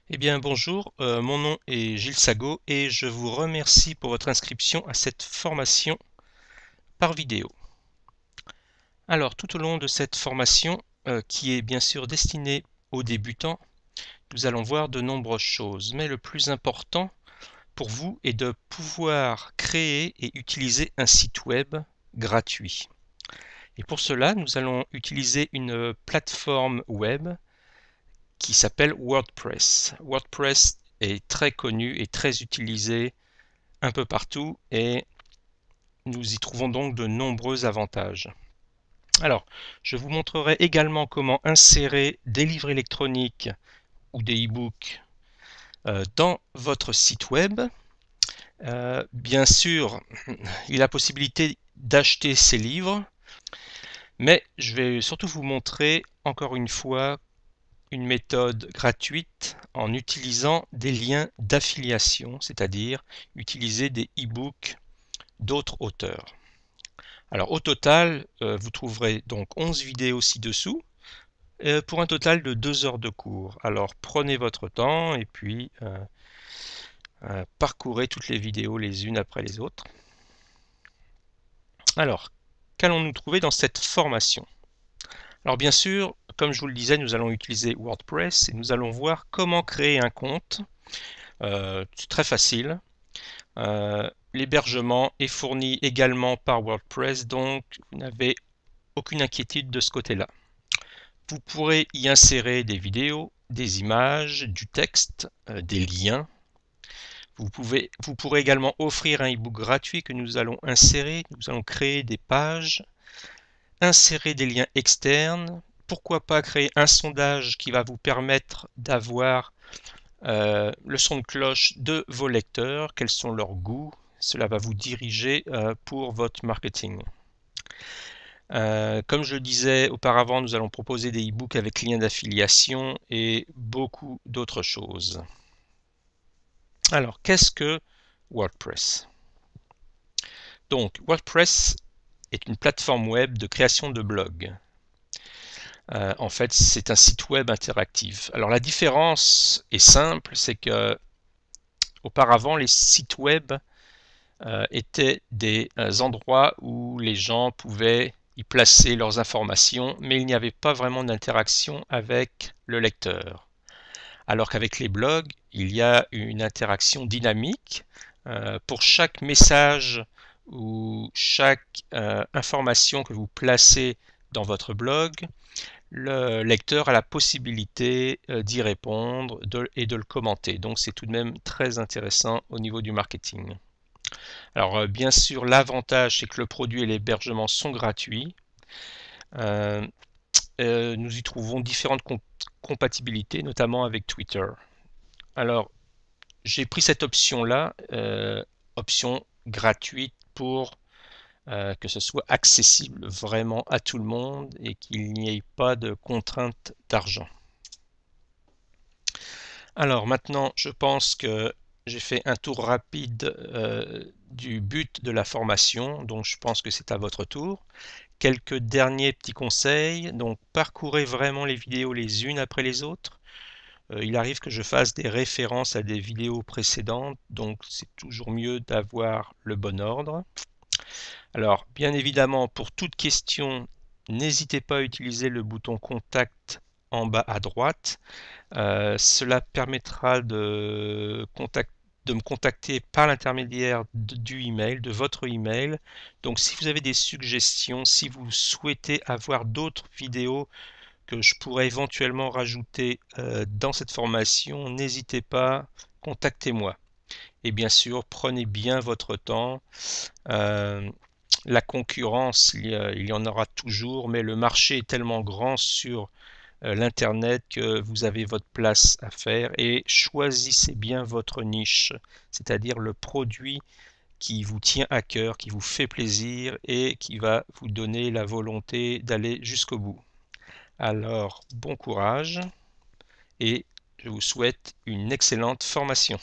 Eh bien bonjour, mon nom est Gilles Sago et je vous remercie pour votre inscription à cette formation par vidéo. Alors tout au long de cette formation, qui est bien sûr destinée aux débutants, nous allons voir de nombreuses choses, mais le plus important pour vous est de pouvoir créer et utiliser un site web gratuit. Et pour cela, nous allons utiliser une plateforme web qui s'appelle WordPress. WordPress est très connu et très utilisé un peu partout et nous y trouvons donc de nombreux avantages. Alors, je vous montrerai également comment insérer des livres électroniques ou des e-books dans votre site web. Bien sûr, il y a la possibilité d'acheter ces livres, mais je vais surtout vous montrer encore une fois une méthode gratuite en utilisant des liens d'affiliation, c'est-à-dire utiliser des e-books d'autres auteurs. Alors au total, vous trouverez donc 11 vidéos ci-dessous pour un total de 2 heures de cours. Alors prenez votre temps et puis parcourez toutes les vidéos les unes après les autres. Alors, qu'allons-nous trouver dans cette formation? Alors bien sûr, comme je vous le disais, nous allons utiliser WordPress et nous allons voir comment créer un compte. C'est très facile. L'hébergement est fourni également par WordPress, donc vous n'avez aucune inquiétude de ce côté-là. Vous pourrez y insérer des vidéos, des images, du texte, des liens. Vous pourrez également offrir un e-book gratuit que nous allons insérer. Nous allons créer des pages, insérer des liens externes. Pourquoi pas créer un sondage qui va vous permettre d'avoir le son de cloche de vos lecteurs, quels sont leurs goûts. Cela va vous diriger pour votre marketing. Comme je le disais auparavant, nous allons proposer des e-books avec lien d'affiliation et beaucoup d'autres choses. Alors, qu'est-ce que WordPress? Donc, WordPress est une plateforme web de création de blogs. En fait, c'est un site web interactif. Alors, la différence est simple, c'est que auparavant, les sites web étaient des endroits où les gens pouvaient y placer leurs informations, mais il n'y avait pas vraiment d'interaction avec le lecteur. Alors qu'avec les blogs, il y a une interaction dynamique. Pour chaque message ou chaque information que vous placez dans votre blog, le lecteur a la possibilité d'y répondre et de le commenter. Donc c'est tout de même très intéressant au niveau du marketing. Alors bien sûr, l'avantage c'est que le produit et l'hébergement sont gratuits. Nous y trouvons différentes compatibilités, notamment avec Twitter. Alors, j'ai pris cette option-là, option gratuite pour que ce soit accessible vraiment à tout le monde et qu'il n'y ait pas de contrainte d'argent. Alors maintenant, je pense que j'ai fait un tour rapide du but de la formation, donc je pense que c'est à votre tour. Quelques derniers petits conseils, donc parcourez vraiment les vidéos les unes après les autres. Il arrive que je fasse des références à des vidéos précédentes, donc c'est toujours mieux d'avoir le bon ordre. Alors, bien évidemment, pour toute question, n'hésitez pas à utiliser le bouton Contact en bas à droite. Cela permettra de me contacter par l'intermédiaire du email, de votre email. Donc, si vous avez des suggestions, si vous souhaitez avoir d'autres vidéos que je pourrais éventuellement rajouter dans cette formation, n'hésitez pas, contactez-moi. Et bien sûr, prenez bien votre temps. La concurrence, il y en aura toujours, mais le marché est tellement grand sur l'Internet que vous avez votre place à faire et choisissez bien votre niche, c'est-à-dire le produit qui vous tient à cœur, qui vous fait plaisir et qui va vous donner la volonté d'aller jusqu'au bout. Alors, bon courage et je vous souhaite une excellente formation.